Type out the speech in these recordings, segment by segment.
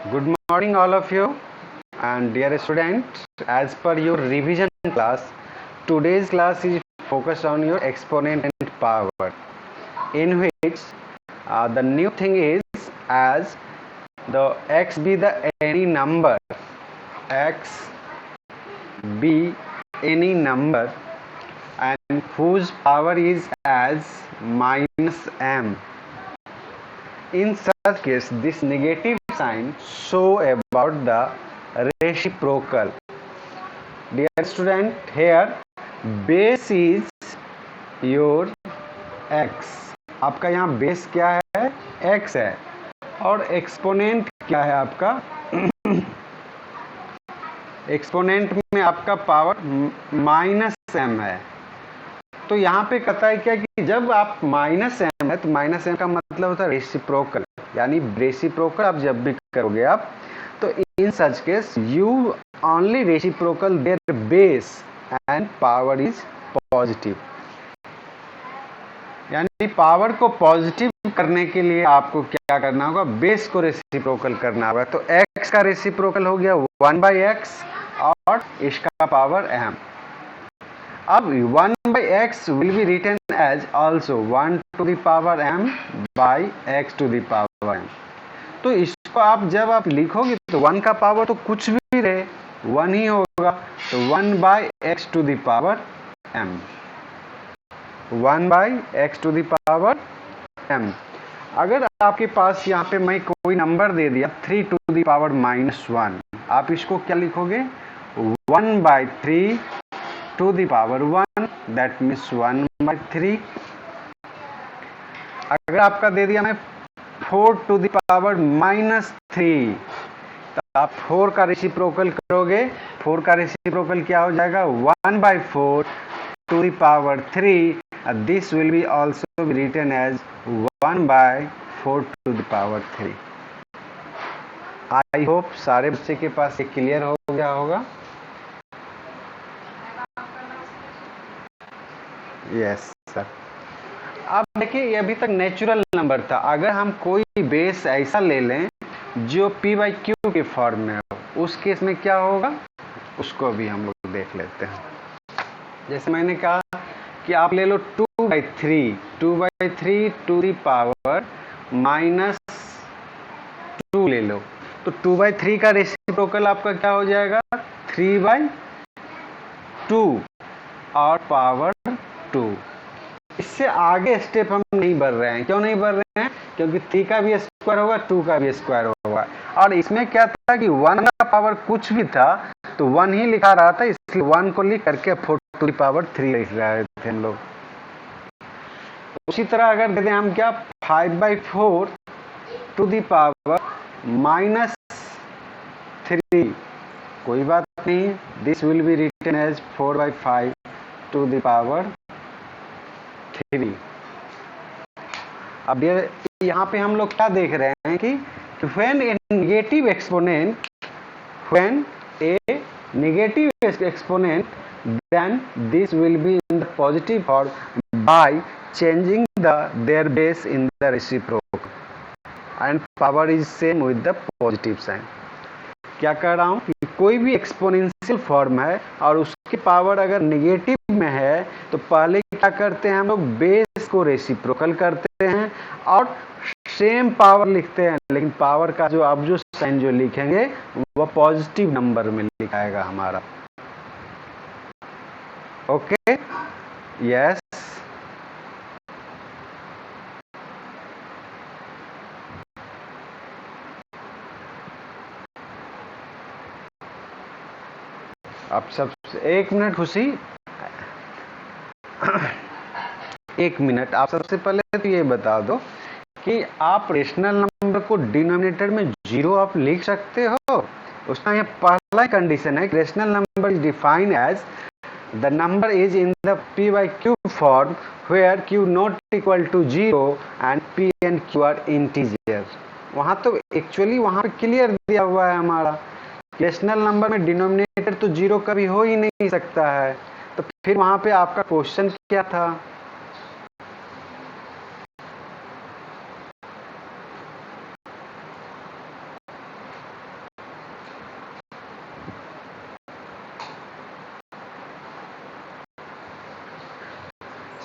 Good morning, all of you. And dear students, as per your revision class, today's class is focused on your exponent and power, in which the new thing is as the x be the any number, x be any number, and whose power is as minus m. In such case, this negative sign show about the reciprocal. Dear student, here base is your x. आपका यहाँ base क्या है? x है. और exponent क्या है आपका? Exponent में आपका पावर माइनस m है. तो यहाँ पे कहता है क्या कि जब आप माइनस m है तो माइनस m का मतलब होता है रेसिप्रोकल, यानी रेसिप्रोकल आप जब भी करोगे आप तो in such case you only reciprocal their base and power is positive. यानी पावर को पॉजिटिव करने के लिए आपको क्या करना होगा? बेस को रेसिप्रोकल करना होगा. तो x का रेसिप्रोकल हो गया 1/x और इसका पावर m. अब 1/x will be written as also 1 to the power m by x to the power m. तो इसको आप जब आप लिखोगे तो 1 का पावर तो कुछ भी रहे 1 ही होगा. तो 1/x to the power m, 1/x to the power m. अगर आपके पास यहाँ पे मैं कोई नंबर दे दिया 3 to the power -1, आप इसको क्या लिखोगे? 1/3 to the power 1, that means 1/3. अगर आपका दे दिया मैं 4 to the power -3, तो आप 4 का रेसिप्रोकल करोगे. 4 का रेसिप्रोकल क्या हो जाएगा? 1/4 to the power 3. This will be also be written as 1/4 to the power 3. I hope सारे बच्चे के पास ये क्लियर हो गया होगा. Yes sir. अब देखिए ये अभी तक नेचुरल नंबर था. अगर हम कोई बेस ऐसा ले लें जो p/q के फॉर्म में हो, उस केस में क्या होगा उसको भी हम लोग देख लेते हैं. जैसे मैंने कहा कि आप ले लो 2/3 टू दी पावर -2 ले लो. तो 2/3 का रेसिप्रोकल आपका क्या हो जाएगा? 3/2 और पावर 2. इससे आगे स्टेप हम नहीं बढ़ रहे हैं. क्यों नहीं बढ़ रहे हैं? क्योंकि 3 का भी स्क्वायर होगा, 2 का भी स्क्वायर होगा. और इसमें क्या था कि 1 का पावर कुछ भी था तो 1 ही लिखा रहा था, इसलिए 1 को लिख करके 4 to the power 3 लिख रहे थे हम लोग. उसी तरह अगर देते हैं हम क्या 5/4 to the power -3, कोई बात नहीं. This will be written as 4/5 to the power 3. अब यहाँ पे हम लोग क्या देख रहे हैं कि when a negative exponent then this will be in the positive form by changing their base in the reciprocal and power is same with the positive sign. क्या कर रहा हूँ कि कोई भी एक्सपोनेंशियल फॉर्म है और उसकी पावर अगर नेगेटिव में है तो पहले क्या करते हैं हम लोग? बेस को रेसिप्रोकल करते हैं और सेम पावर लिखते हैं. लेकिन पावर का जो आप जो साइन जो लिखेंगे वो पॉजिटिव नंबर में लिखाएगा हमारा. ओके. यस. आप सब 1 मिनट खुशी, 1 मिनट. आप सबसे पहले तो ये बता दो कि आप रेशनल नंबर को डिनोमिनेटर में 0 आप लिख सकते हो. उसका ये पहला कंडीशन है कि rational number is defined as the number is in the p/q form where q not equal to 0 and p and q are integer. वहां तो एक्चुअली वहां पे क्लियर दिया हुआ है हमारा रेशनल नंबर में डिनोमिनेटर तो 0 कभी हो ही नहीं सकता है. तो फिर वहां पे आपका क्वेश्चन क्या था?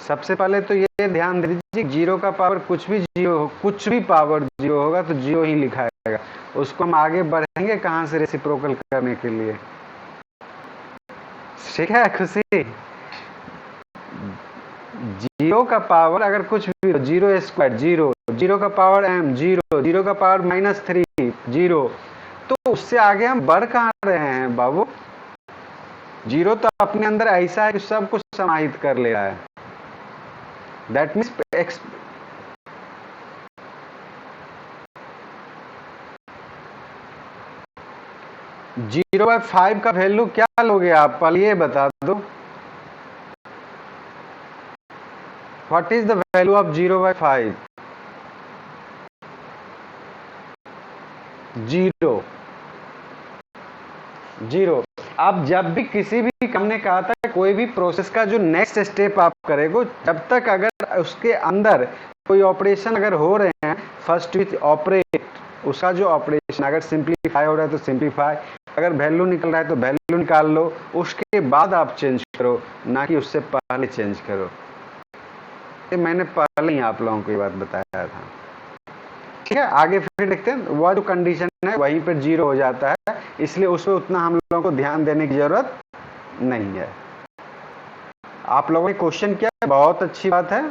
सबसे पहले तो ये ध्यान दे दीजिए, जीरो का पावर कुछ भी जीरो हो, कुछ भी पावर जीरो होगा तो जीरो ही लिखा जाएगा। उसको हम आगे बढ़ेंगे कहाँ से रेसिप्रोकल करने के लिए, ठीक है खुशी। जीरो का पावर अगर कुछ भी हो, जीरो स्क्वायर जीरो, जीरो का पावर m जीरो, जीरो का पावर -3 जीरो, तो उससे आगे हम बढ़ कहाँ रहे हैं बाबू। जीरो तो अपने अंदर ऐसा है कि सब कुछ समाहित कर ले रहा है। दैट मीन्स जीरो बाय 5 का वैल्यू क्या लोगे आप, पहले ये बता दो। What is the value of 0/5? Zero, zero. अब जब भी किसी भी हमने कहा था कोई भी प्रोसेस का जो नेक्स्ट स्टेप आप करेंगे, जब तक अगर उसके अंदर कोई ऑपरेशन अगर हो रहे हैं, फर्स्ट विथ ऑपरेट, उसका जो ऑपरेशन अगर सिंप्लीफाई हो रहा है तो सिंप्लीफाई, अगर वैल्यू निकल रहा है तो वैल्यू निकाल लो, उसके बाद आप चेंज करो, ना कि उससे पहले चेंज करो। ये मैंने पहले ही आप लोगों को ये बात बताया था, ठीक है। आगे फिर देखते हैं, वह जो कंडीशन है वहीं पर जीरो हो जाता है, इसलिए उस पर उतना हम लोगों को ध्यान देने की जरूरत नहीं है। आप लोगों ने क्वेश्चन किया, बहुत अच्छी बात है,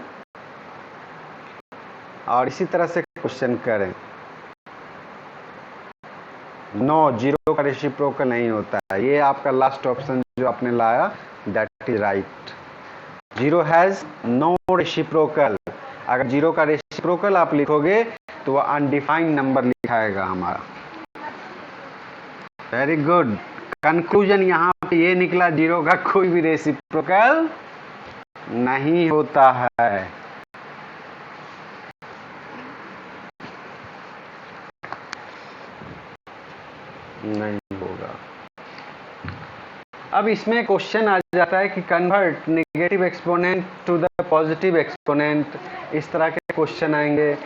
और इसी तरह से क्वेश्चन करें। नो, जीरो का रेसिप्रोकल नहीं होता है, ये आपका लास्ट ऑप्शन जो आपने लाया that is right. Zero has no reciprocal. अगर जीरो का रेसिप्रोकल आप लिखोगे तो वह अनडिफाइंड नंबर लिखाएगा हमारा। Very good. कंक्लूजन यहाँ पे ये निकला, जीरो का कोई भी रेसिप्रोकल नहीं होता है। नहीं होगा। अब इसमें क्वेश्चन आ जाता है कि convert negative exponent to the positive exponent, इस तरह के क्वेश्चन आएंगे।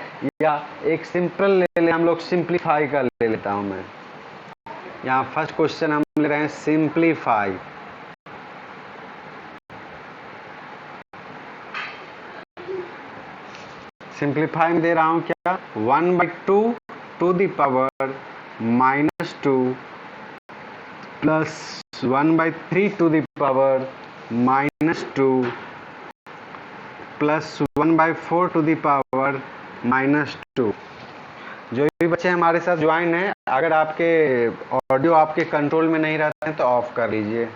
या एक सिंपल ले ले हम लोग, सिंप्लीफाई का ले लेता हूं मैं। यहाँ फर्स्ट क्वेश्चन हम ले रहे हैं सिंप्लीफाई। सिंप्लीफाई में दे रहा हूं क्या, 1/2 to the power -2 plus 1/3 to the power -2 plus 1/4 to the power -2। जो भी बच्चे हमारे साथ ज्वाइन हैं, अगर आपके ऑडियो आपके कंट्रोल में नहीं रहते हैं तो ऑफ कर लीजिए।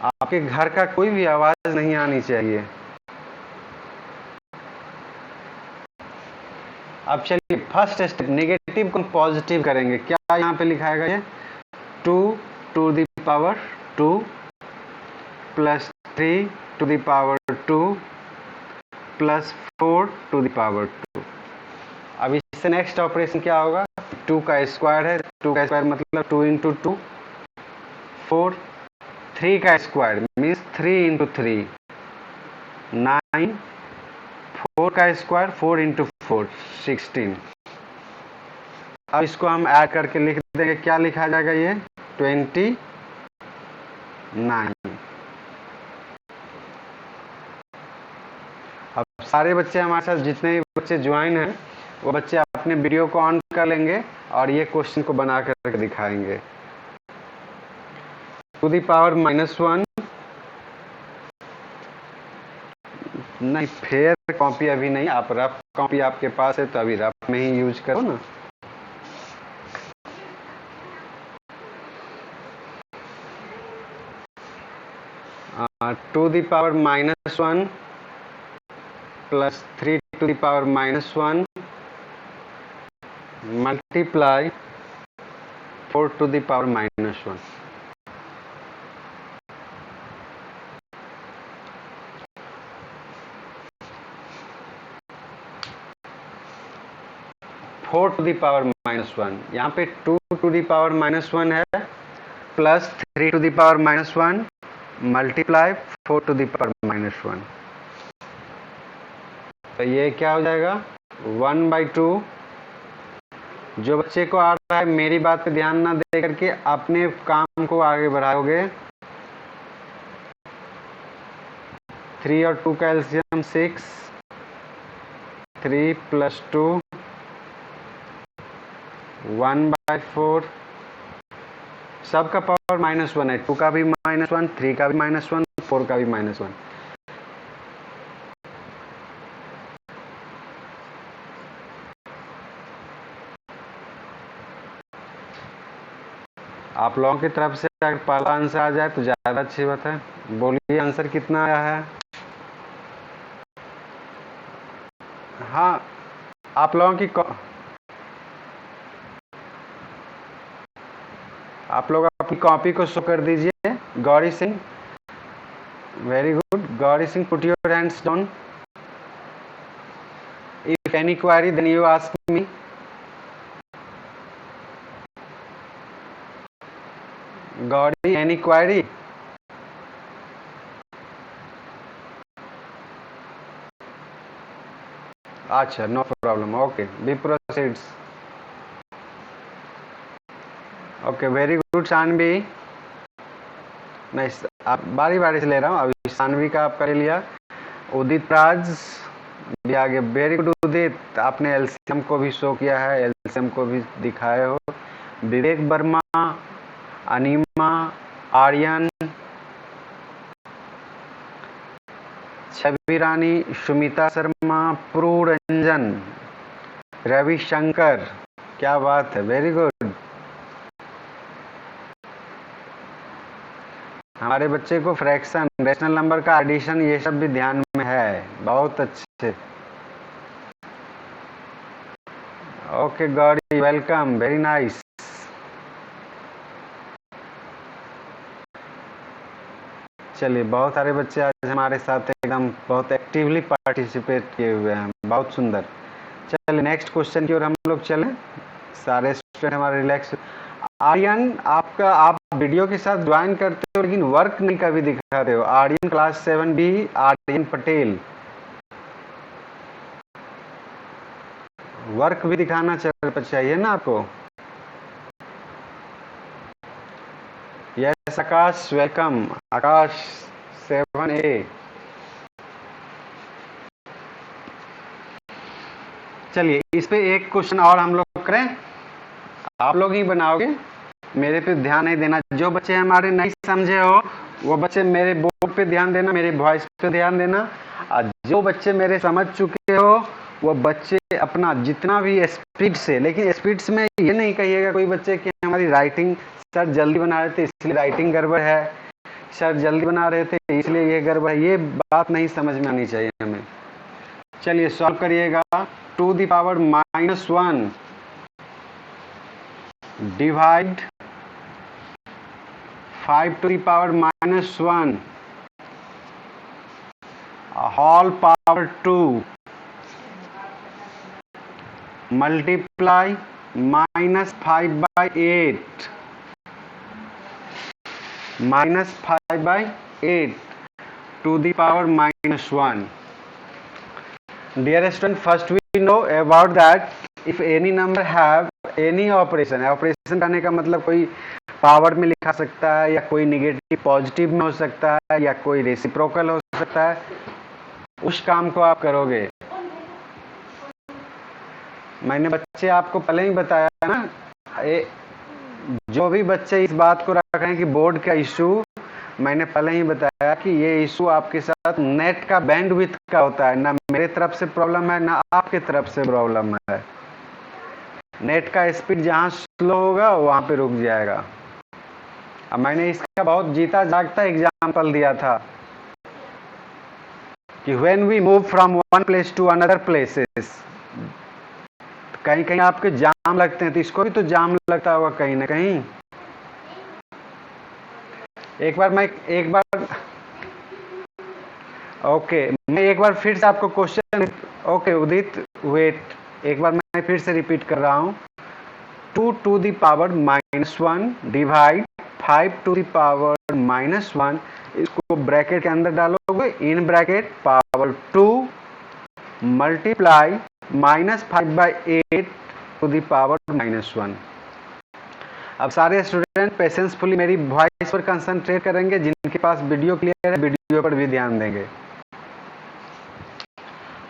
आपके घर का कोई भी आवाज नहीं आनी चाहिए। अब चलिए फर्स्ट स्टेप, नेगेटिव को पॉजिटिव करेंगे। क्या यहाँ पे लिखाएगा ये, 2 to the power 2 plus 3 to the power 2 plus 4 to the power 2। अब इससे नेक्स्ट ऑपरेशन क्या होगा, 2 का स्क्वायर है, 2 का स्क्वायर मतलब 2 इंटू 2 4, 3 का स्क्वायर मीन्स 3 इंटू 3 9, 4 का स्क्वायर 4 इंटू 4 16। अब इसको हम ऐड करके लिख देंगे, क्या लिखा जाएगा ये 29। अब सारे बच्चे हमारे साथ जितने भी बच्चे ज्वाइन हैं वो बच्चे अपने वीडियो को ऑन कर लेंगे और ये क्वेश्चन को बना कर दिखाएंगे। टू द पावर -1, नहीं फेयर कॉपी अभी नहीं, आप रफ कॉपी आपके पास है तो अभी रफ में ही यूज करो ना। टू द पावर -1 प्लस 3 to the power -1 multiply 4 to the power -1। Four to the power -1, यहाँ पे 2 टू द पावर -1 है plus 3 to the power -1 multiply 4 to the power -1। तो ये क्या हो जाएगा 1/2। जो बच्चे को आ रहा है मेरी बात पे ध्यान ना दे करके अपने काम को आगे बढ़ाओगे। 3 और 2 का एलसीएम 6, 3 + 2 1/4, सबका पावर -1 है, 2 का भी -1, 3 का भी -1, 4 का भी -1। आप लोगों की तरफ से अगर पहला आंसर आ जाए तो ज़्यादा अच्छी बात है। बोलिए आंसर कितना आया है? हाँ, आप लोगों की आप लोग अपनी कॉपी को शो कर दीजिए। Gauri Singh, very good. Gauri Singh, put your hands down. If any query then you ask me. Gauri, any query? अच्छा, no problem, okay, be proceeds. Okay, very good Shanvi. नहीं, आप बारी बारी से ले रहा हूँ। अभी शानवी का आप कर लिया। उदित राज भी आगे, वेरी गुड उदित, आपने एलसीएम को भी शो किया है, एलसीएम को भी दिखाए हो। विवेक वर्मा, अनिमा, आर्यन, छवि रानी, सुमिता शर्मा, प्रू रंजन, रविशंकर, क्या बात है, वेरी गुड। हमारे बच्चे को फ्रैक्शन, रेशनल नंबर का एडिशन, ये सब भी ध्यान में है, बहुत अच्छे। Okay Gauri, welcome, very nice. चलिए, बहुत सारे बच्चे आज हमारे साथ एकदम बहुत एक्टिवली पार्टिसिपेट किए हुए हैं, बहुत सुंदर। चलिए नेक्स्ट क्वेश्चन की ओर हम लोग चलें। सारे स्टूडेंट हमारे रिलैक्स। आर्यन, आप वीडियो के साथ ज्वाइन करते हो लेकिन वर्क नहीं कभी दिखा रहे हो। Aryan class 7B, Aryan Patel, work भी दिखाना चाहिए ना आपको। Yes Akash, welcome Akash 7A। चलिए इस पे एक क्वेश्चन और हम लोग करें, आप लोग ही बनाओगे, मेरे पे ध्यान नहीं देना। जो बच्चे हमारे नहीं समझे हो वो बच्चे मेरे बोर्ड पे ध्यान देना, मेरे वॉइस पे ध्यान देना। और जो बच्चे मेरे समझ चुके हो वो बच्चे अपना जितना भी स्पीड से, लेकिन स्पीड में ये नहीं कहिएगा कोई बच्चे कि हमारी राइटिंग सर जल्दी बना रहे थे इसलिए राइटिंग गड़बड़ है, सर जल्दी बना रहे थे इसलिए ये गड़बड़ है, ये बात नहीं समझ में आनी चाहिए हमें। चलिए सॉल्व करिएगा। 2 the power -1 divide 5 to the power -1 whole power 2 multiply -5/8 -5/8 to the power -1. Dear student, first we know about that if any number have any operation करने का मतलब कोई पावर में लिखा सकता है या कोई निगेटिव पॉजिटिव में हो सकता है या कोई रेसिप्रोकल हो सकता है, उस काम को आप करोगे। मैंने बच्चे आपको पहले ही बताया ना, जो भी बच्चे इस बात को रख रहे हैं कि बोर्ड का इशू, मैंने पहले ही बताया कि ये इशू आपके साथ नेट का बैंडविड्थ का होता है, ना मेरे तरफ से प्रॉब्लम है ना आपके तरफ से प्रॉब्लम है। नेट का स्पीड जहां स्लो होगा वहां पे रुक जाएगा। अब मैंने इसका बहुत जीता जागता एग्जाम्पल दिया था कि when we move from one place to another places, कहीं कहीं आपके जाम लगते हैं, तो इसको भी तो जाम लगता होगा कहीं ना कहीं। एक बार मैं एक बार फिर से आपको क्वेश्चन, ओके उदित वेट, एक बार मैं फिर से रिपीट कर रहा हूं। 2 to the power -1 divide 5 to the power -1, इसको ब्रैकेट के अंदर डालोगे, in bracket power 2 multiply -5/8 to the power -1। अब सारे स्टूडेंट पेशेंसफुली मेरी वॉइस पर कंसंट्रेट करेंगे, जिनके पास वीडियो क्लियर है वीडियो पर भी ध्यान देंगे।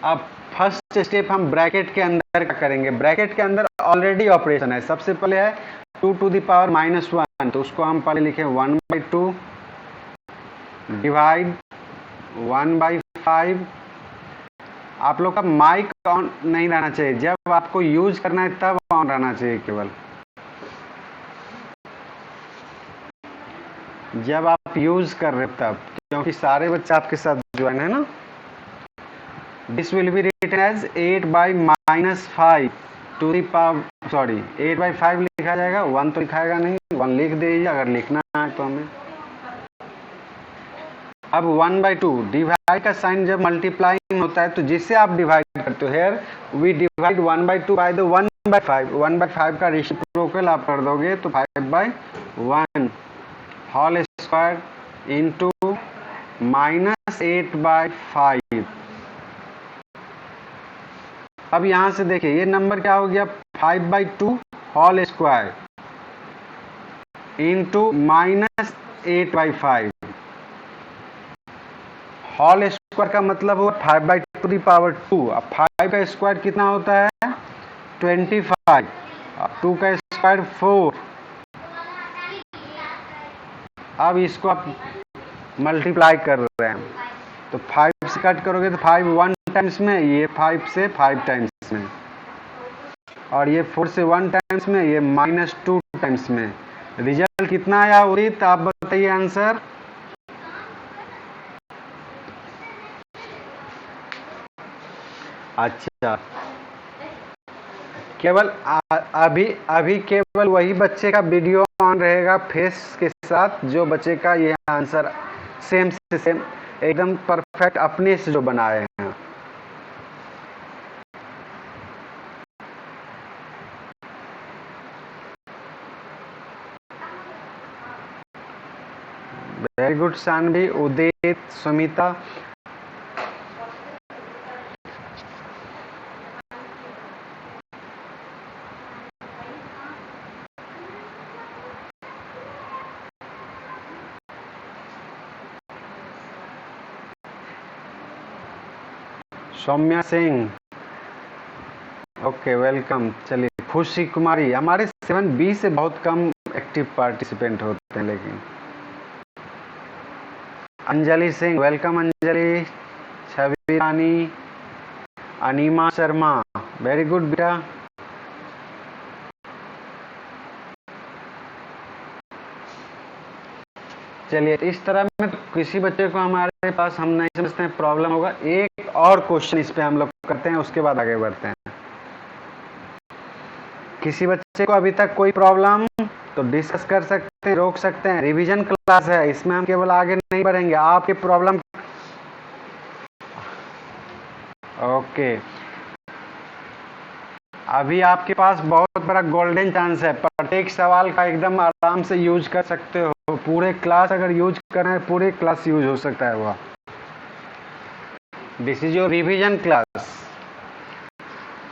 अब फर्स्ट स्टेप हम ब्रैकेट के अंदर क्या करेंगे, ब्रैकेट के अंदर ऑलरेडी ऑपरेशन है। सबसे पहले है 2 टू द पावर -1, तो उसको हम पहले लिखे 1/2 डिवाइड 1/5। आप लोग का माइक ऑन नहीं रहना चाहिए, जब आपको यूज करना है तब ऑन रहना चाहिए, केवल जब आप यूज कर रहे हो तब, क्योंकि सारे बच्चे आपके साथ ज्वाइन है ना। This will be written as 8/-5 to the power, sorry 8/5 लिखा जाएगा, 1 तो लिखाएगा नहीं, 1 लिख दीजिए अगर लिखना है तो हमें। अब 1/2 डिवाइड का साइन जब मल्टीप्लाइंग होता है तो जिससे आप डिवाइड करते हो, here we divide 1/2 by the 1/5। 1/5 का रेसिप्रोकल आप कर दोगे तो 5/1 होल स्क्वायर इंटू -8/5। अब यहां से देखिए ये नंबर क्या हो गया, 5/2 whole square into -8/5। Whole square का मतलब हुआ 5/2 की पावर 2। अब 5 का स्क्वायर कितना होता है 25, अब 2 का स्क्वायर 4। अब इसको आप मल्टीप्लाई कर रहे हैं तो 5 से कट करोगे तो 5 1 टाइम्स में, ये 5 से 5 टाइम्स में, और ये 4 से 1 टाइम्स में, ये -2 टाइम्स में। रिजल्ट कितना आया उदित, आप बताइए आंसर। अच्छा, केवल अभी केवल वही बच्चे का वीडियो ऑन रहेगा फेस के साथ, जो बच्चे का ये आंसर सेम से सेम एकदम परफेक्ट अपने से जो बनाए हैं। Very good Shanvi, Udit, Sumita. Saumya Singh, okay welcome. चलिए, खुशी कुमारी, हमारे 7B से बहुत कम एक्टिव पार्टिसिपेंट होते हैं लेकिन। अंजलि सिंह, वेलकम अंजलि। छवि रानी, अनिमा शर्मा, वेरी गुड बेटा। चलिए, इस तरह में तो किसी बच्चे को हमारे पास हम नहीं समझते हैं प्रॉब्लम होगा। एक और क्वेश्चन इस पे हम लोग करते हैं, उसके बाद आगे बढ़ते हैं। किसी बच्चे को अभी तक कोई प्रॉब्लम तो डिस्कस कर सकते हैं, रोक सकते हैं। रिवीजन क्लास है, इसमें हम केवल आगे नहीं बढ़ेंगे, आपके प्रॉब्लम। ओके, अभी आपके पास बहुत बड़ा गोल्डन चांस है, प्रत्येक सवाल का एकदम आराम से यूज कर सकते हो। पूरे क्लास अगर यूज कर रहे हैं, पूरे क्लास यूज हो सकता है वह। This is your revision class.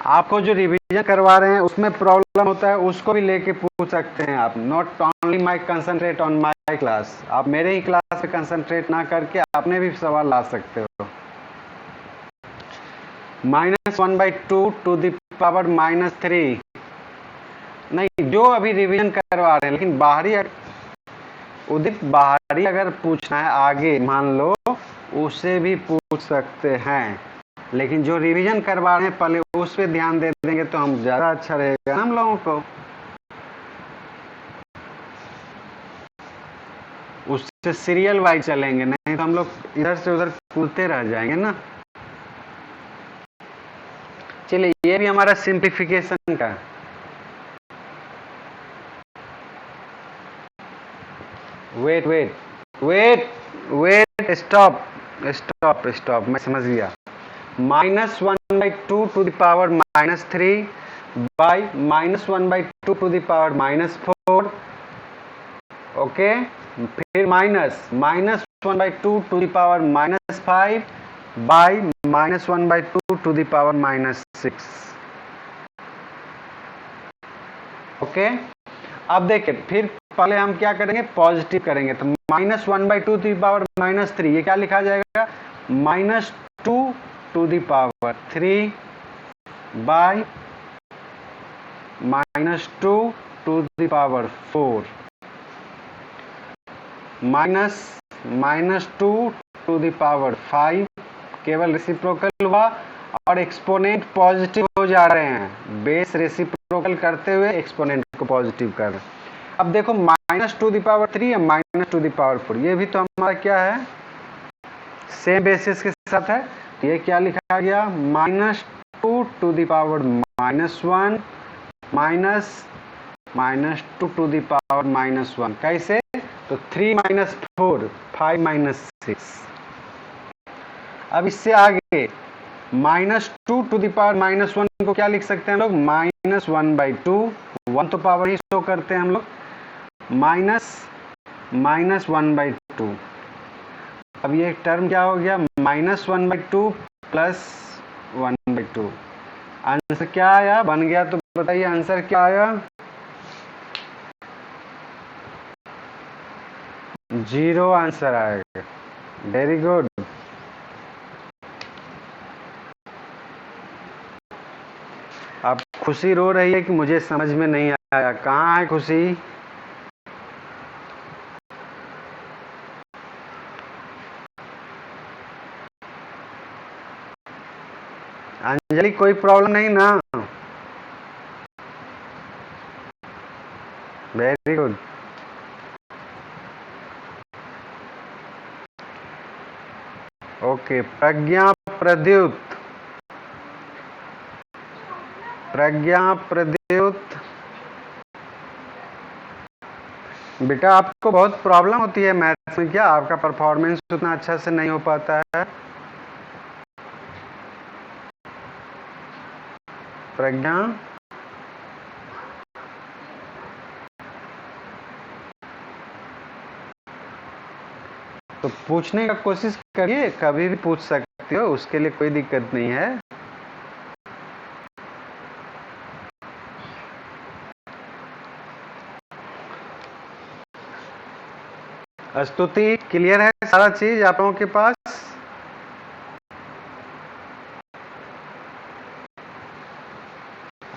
आपको जो रिवीजन करवा रहे हैं उसमें प्रॉब्लम होता है, उसको भी लेके पूछ सकते हैं आप। Not only my concentrate on my class, आप मेरे ही क्लास पे कंसंट्रेट ना करके अपने भी सवाल ला सकते हो। -1/2 टू द पावर -3, नहीं, जो अभी रिवीजन करवा रहे हैं, लेकिन बाहरी उदित बाहरी अगर पूछना है आगे, मान लो, उसे भी पूछ सकते हैं, लेकिन जो रिवीजन करवा रहे हैं पहले उस पर ध्यान दे देंगे तो हम ज़्यादा अच्छा रहेगा हम लोगों को। उससे सीरियल वाइज चलेंगे, नहीं तो हम लोग इधर से उधर कूदते रह जाएंगे ना। चलिए, ये भी हमारा सिंप्लीफिकेशन का। Wait wait wait wait, stop stop stop, मैं समझ गया। -1/2 to the power -3 by -1/2 to the power -4, okay. फिर -1/2 to the power -5 by -1/2 to the power -6, okay. अब देखिए, फिर पहले हम क्या करेंगे, पॉजिटिव करेंगे, तो -1/2 टू द पावर -3, ये क्या लिखा जाएगा, -2 to the power 3 by -2 to the power 4 -2 to the power 5, केवल रेसिप्रोकल हुआ और एक्सपोनेंट पॉजिटिव हो जा रहे हैं। बेस रेसिप्रोकल करते हुए एक्सपोनेंट को पॉजिटिव कर रहे हैं। अब देखो -2 द पावर 3 या -2 द पावर 4, ये भी तो हमारा क्या है, सेम बेसिस के साथ है। तो ये क्या लिखा गया, -2 to the power -1 -2 to the power -1। कैसे, तो 3 - 4 5 - 6। अब इससे आगे -2 टू द पावर -1 को क्या लिख सकते हैं हम लोग, -1/2, 1 तो पावर ही शो करते हैं हम लोग, -1/2। अब ये टर्म क्या हो गया, -1/2 प्लस 1/2। आंसर क्या आया, बन गया, तो बताइए आंसर क्या आया, 0 आंसर आएगा। Very good. अब खुशी रो रही है कि मुझे समझ में नहीं आया। कहाँ है खुशी? अंजलि कोई प्रॉब्लम नहीं ना? Very good. ओके, प्रज्ञा प्रद्युत, बेटा आपको बहुत प्रॉब्लम होती है मैथ्स में क्या? आपका परफॉर्मेंस उतना अच्छा से नहीं हो पाता है? प्रज्ञा, तो पूछने का कोशिश करिए, कभी भी पूछ सकते हो, उसके लिए कोई दिक्कत नहीं है। स्तुति, क्लियर है सारा चीज आप लोगों के पास?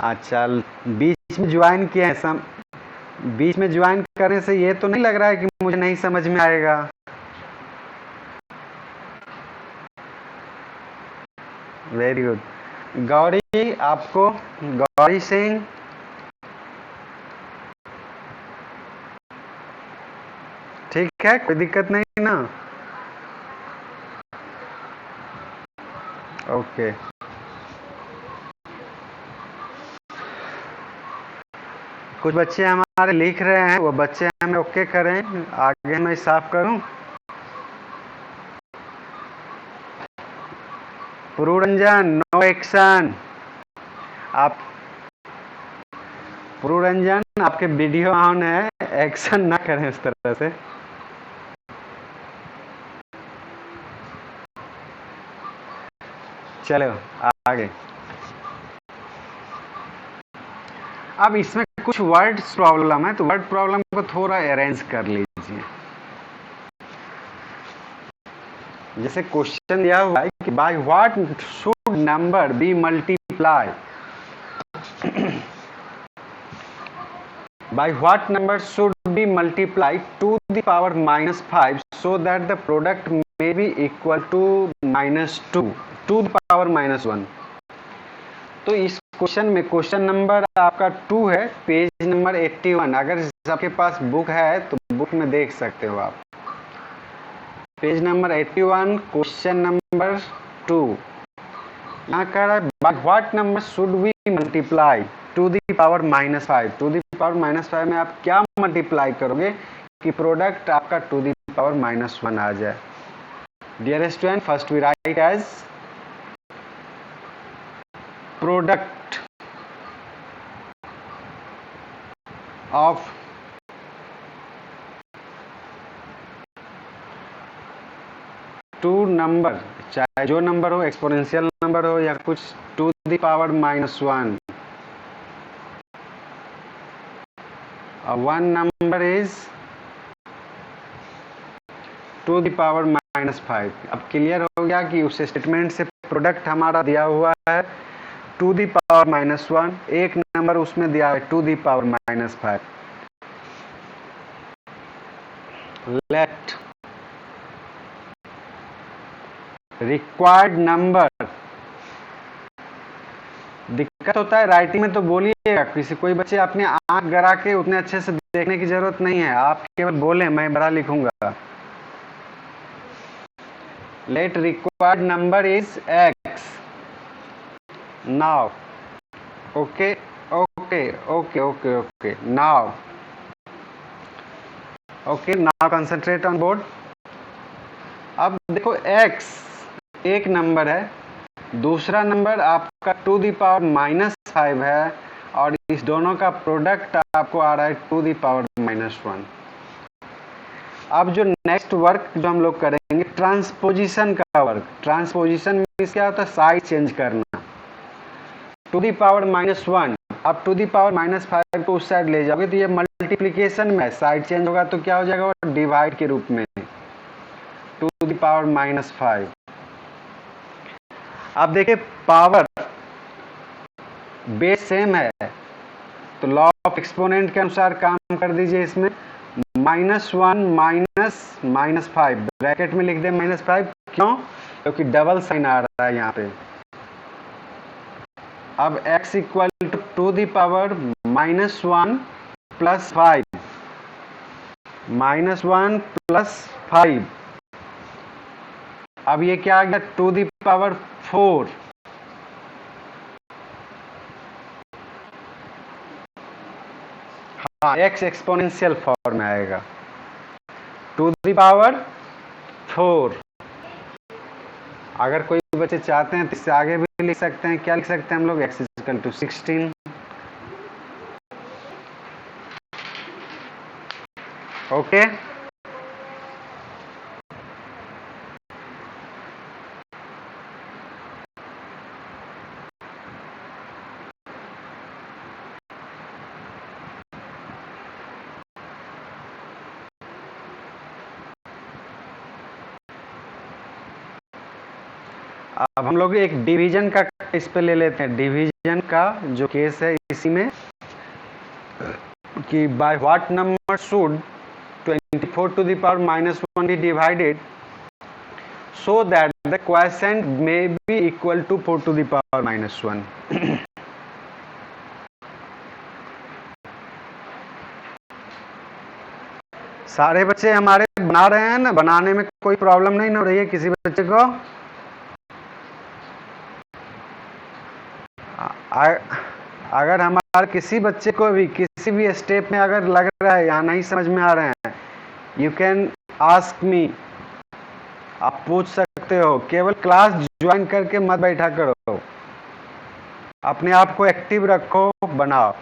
अच्छा, बीच में ज्वाइन किए हैं, बीच में ज्वाइन करने से ये तो नहीं लग रहा है कि मुझे नहीं समझ में आएगा? Very good. गौरी, आपको, गौरी सिंह, ठीक है, कोई दिक्कत नहीं ना? ओके, कुछ बच्चे हमारे लिख रहे हैं, वो बच्चे हमें ओके करें, आगे मैं साफ करूं। पुरुरंजन, नो एक्शन। आप, पुरुरंजन आपके वीडियो ऑन है, एक्शन ना करें इस तरह से। चलो आगे। अब इसमें कुछ वर्ड्स प्रॉब्लम है, तो वर्ड प्रॉब्लम को थोड़ा अरेंज कर लीजिए। जैसे क्वेश्चन दिया हुआ है कि by what should number be multiply, by what number should be multiplied to the power -5 so that the product may be equal to -2 to the power -1। तो इस क्वेश्चन में क्वेश्चन नंबर आपका 2 है, पेज नंबर 81। अगर आपके पास book है तो book में देख सकते हो आप, पेज नंबर 81, क्वेश्चन नंबर 2। यहाँ कह रहा है by what number should we multiply to the power -5। To the power -5 में आप क्या मल्टीप्लाई करोगे कि प्रोडक्ट आपका टू दी पावर -1 आ जाए? Dear student, first we write as product of two number, चाहे जो नंबर हो, एक्सपोनेंशियल नंबर हो या कुछ, to the power -1, one number is to the power -5। अब क्लियर हो गया कि उस स्टेटमेंट से प्रोडक्ट हमारा दिया हुआ है टू दी पावर -1, एक नंबर उसमें दिया है to the power -5. Let required number. दिक्कत होता है राइटिंग में तो बोलिएगा, किसी कोई बच्चे अपने आंख गड़ा के उतने अच्छे से देखने की जरूरत नहीं है, आप केवल बोलें, मैं बड़ा लिखूंगा. Late required number is x. Now okay okay okay okay okay now okay now concentrate on board. अब देखो x एक नंबर है, दूसरा नंबर आपका टू दी पावर -5 है, और इस दोनों का प्रोडक्ट आपको आ रहा है टू दी पावर -1. अब जो नेक्स्ट वर्क जो हम लोग करेंगे, ट्रांसपोजिशन का वर्क. ट्रांसपोजिशन मीन्स क्या होता है? साइड चेंज करना. टू दी पावर -1, अब टू दी पावर -5 को उस साइड ले जाओगे तो ये मल्टीप्लीकेशन में साइड चेंज होगा तो क्या हो जाएगा? वो डिवाइड के रूप में टू दी पावर -5. अब देखिए पावर बेस सेम है तो लॉ ऑफ एक्सपोनेंट के अनुसार काम कर दीजिए. इसमें -1 -5 ब्रैकेट में लिख दे -5. क्यों? क्योंकि डबल साइन आ रहा है यहाँ पे. अब x equal to the power -1 + 5, -1 + 5. अब ये क्या आ गया? To the power 4. हाँ, x एक्सपोनेंशियल फॉर्म में आएगा टू दी पावर 4. अगर कोई बच्चे चाहते हैं तो इससे आगे भी लिख सकते हैं. क्या लिख सकते हैं हम लोग? x = 16. ओके. अब हम लोग एक डिवीजन का इस पे ले लेते हैं. डिवीजन का जो केस है इसी में कि by what number should 24 to the power -1 be divided so that the quotient may be equal to 4 to the power -1. सारे बच्चे हमारे बना रहे हैं ना? बनाने में कोई प्रॉब्लम नहीं हो रही है किसी बच्चे को? अगर हमारे किसी बच्चे को भी किसी भी स्टेप में अगर लग रहा है या नहीं समझ में आ रहे हैं, यू कैन आस्क मी. आप पूछ सकते हो. केवल क्लास ज्वाइन करके मत बैठा करो, अपने आप को एक्टिव रखो, बनाओ.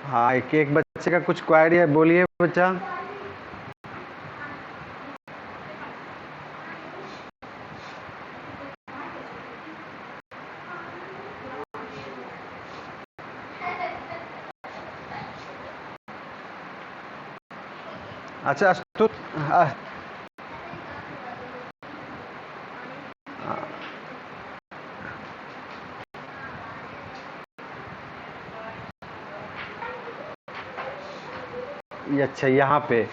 हाँ, एक बच्चे का कुछ क्वेरी है, बोलिए बच्चा. अच्छा तो अच्छा यहाँ पे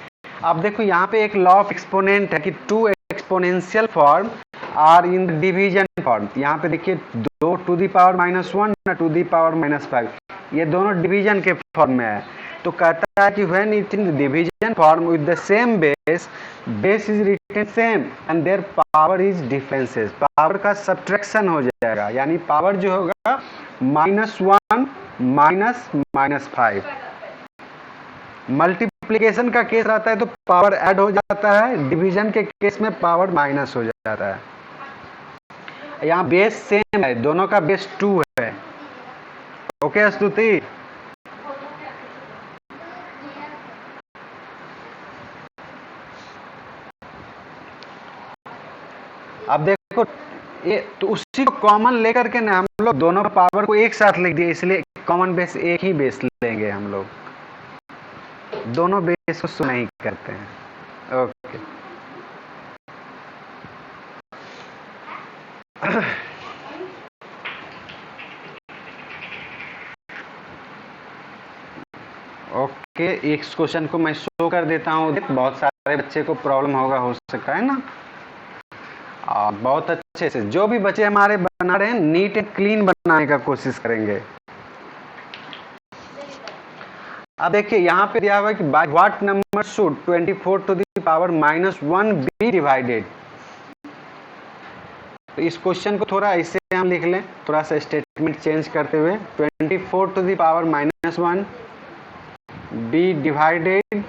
आप देखो, यहाँ पे एक लॉ ऑफ एक्सपोनेंट है कि two exponential form are in division form. यहाँ पे देखिए दो टू दी पावर -1 ना टू दी पावर -5, ये दोनों डिवीजन के फॉर्म में है. तो कहता है कि when it in division form with the same base, base is written same and their power is differences. Power का सब्ट्रैक्शन हो जाएगा, यानी पावर जो होगा -1 - -5. मल्टीप्लिकेशन का केस रहता है तो पावर ऐड हो जाता है, डिवीजन के केस में पावर माइनस हो जाता है. यहाँ बेस सेम है, दोनों का बेस 2 है. ओके स्तुति. अब देखो ये तो उसी को कॉमन लेकर के ना हम लोग दोनों पावर को एक साथ लिख दिए, इसलिए कॉमन बेस एक ही बेस लेंगे हम लोग. दोनों बेस को नहीं करते हैं. ओके। ओके, इस क्वेश्चन को मैं शो कर देता हूँ। बहुत सारे बच्चे को प्रॉब्लम होगा, हो सकता है ना। बहुत अच्छे से जो भी बच्चे हमारे बना रहे हैं नीट एंड क्लीन बनाने का कोशिश करेंगे। अब देखिए यहाँ पे दिया हुआ है कि by what number should 24 to the power -1 be divided. तो इस क्वेश्चन को थोड़ा ऐसे हम लिख लें, थोड़ा सा स्टेटमेंट चेंज करते हुए। 24 to the power -1 be divided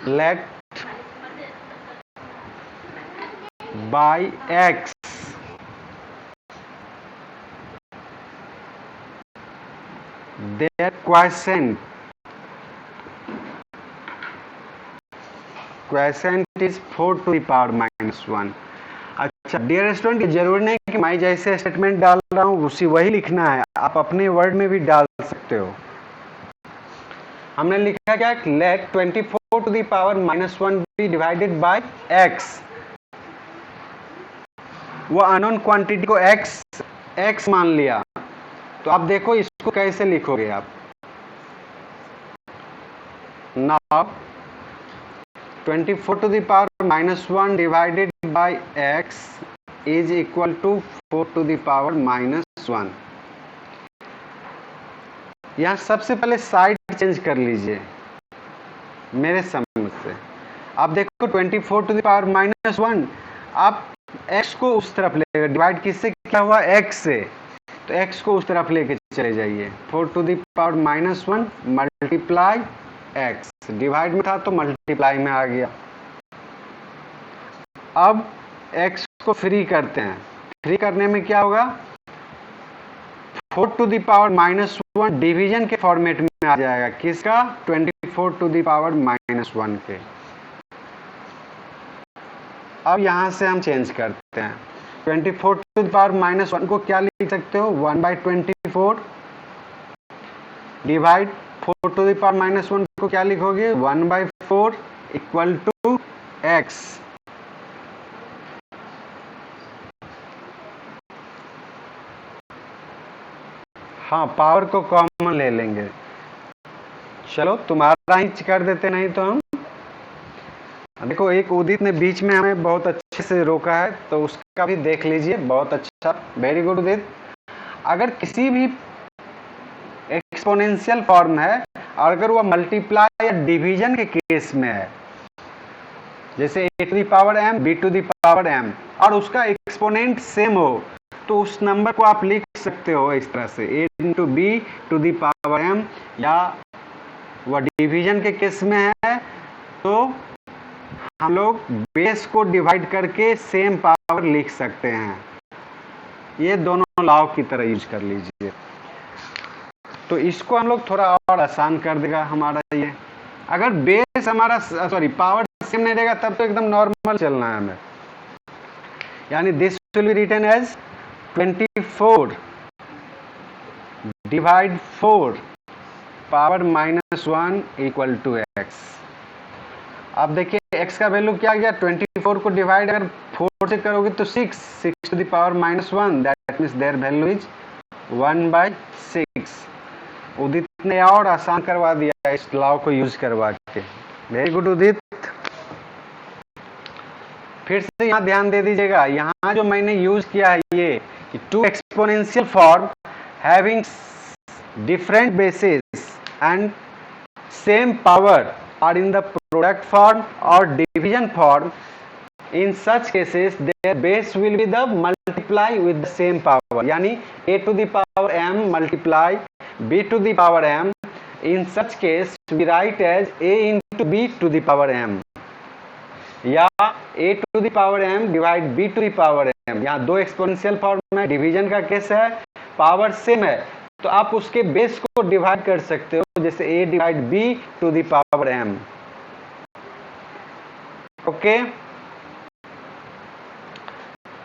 let by x their quotient is 4 to the power -1। अच्छा डियर स्टूडेंट, जरूरी नहीं कि मैं जैसे स्टेटमेंट डाल रहा हूँ उसी वही लिखना है, आप अपने वर्ड में भी डाल सकते हो। हमने लिखा क्या, let 24 to the power -1 be divided by x। वो अननोन क्वांटिटी को x मान लिया। तो आप देखो इसको कैसे लिखोगे आप। Now 24 to the power -1 divided by x is equal to 4 to the power -1। यहां सबसे पहले साइड चेंज कर लीजिए मेरे समझ से। आप देखो 24 टू द पावर -1, आप x को उस तरफ लेगा, डिवाइड किससे क्या हुआ, x से, तो x को उस तरफ लेके चले जाइए। 4 to the power -1 multiply x, divide में था तो मल्टीप्लाई में आ गया। अब x को फ्री करते हैं, फ्री करने में क्या होगा, 4 टू द पावर -1 डिवीजन के फॉर्मेट में आ जाएगा, किसका, 24 टू द पावर -1 के। अब यहां से हम चेंज करते हैं, 24 टू द पावर -1 को क्या लिख सकते हो, 1/24 डिवाइड 4 टू द पावर -1 को क्या लिखोगे, 1/4 इक्वल टू x। हाँ, पावर को कॉमन ले लेंगे। चलो तुम्हारा ही कर देते, नहीं तो हम देखो एक उदित ने बीच में हमें बहुत अच्छे से रोका है, तो उसका भी देख लीजिए। बहुत अच्छा, वेरी गुड उदित। अगर किसी भी एक्सपोनेंशियल फॉर्म है और अगर वो मल्टीप्लाई या डिवीजन के केस में है, जैसे a to the power m b to the power m, और उसका एक्सपोनेंट सेम हो, तो उस नंबर को आप लिख सकते हो इस तरह से, a into b to the power m, या वह डिवीजन के केस में है तो हम लोग बेस को डिवाइड करके सेम पावर लिख सकते हैं। ये दोनों लॉ की तरह यूज कर लीजिए, तो इसको हम लोग थोड़ा और आसान कर देगा हमारा ये। अगर बेस हमारा पावर सेम नहीं देगा तब तो एकदम नॉर्मल चलना है हमें। यानी this will be written as 24 divide 4 power -1 equal to x। अब देखिए x का वैल्यू क्या गया, 24 को डिवाइड अगर 4 से करोगे तो 6 to the power -1, that means their value is 1/6। Udit ने और आसान करवा दिया इस लॉ को यूज करवा के। वेरी गुड उदित। फिर से यहाँ ध्यान दे दीजिएगा, यहाँ जो मैंने यूज किया है ये, to exponential form having different basis and same power are in the product form or division form. In such cases their base will be the multiply with the same power, यानी a to the power m multiply b to the power m. In such case we write as a into b to the power m, या a to the power m divide b to the power m। यहाँ दो exponential form है, division का case है, power same है, तो आप उसके बेस को डिवाइड कर सकते हो, जैसे a divide b to the power m। Okay,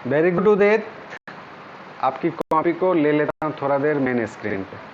very good Udit. आपकी कॉपी को ले लेता हूं थोड़ा देर मेन स्क्रीन पे।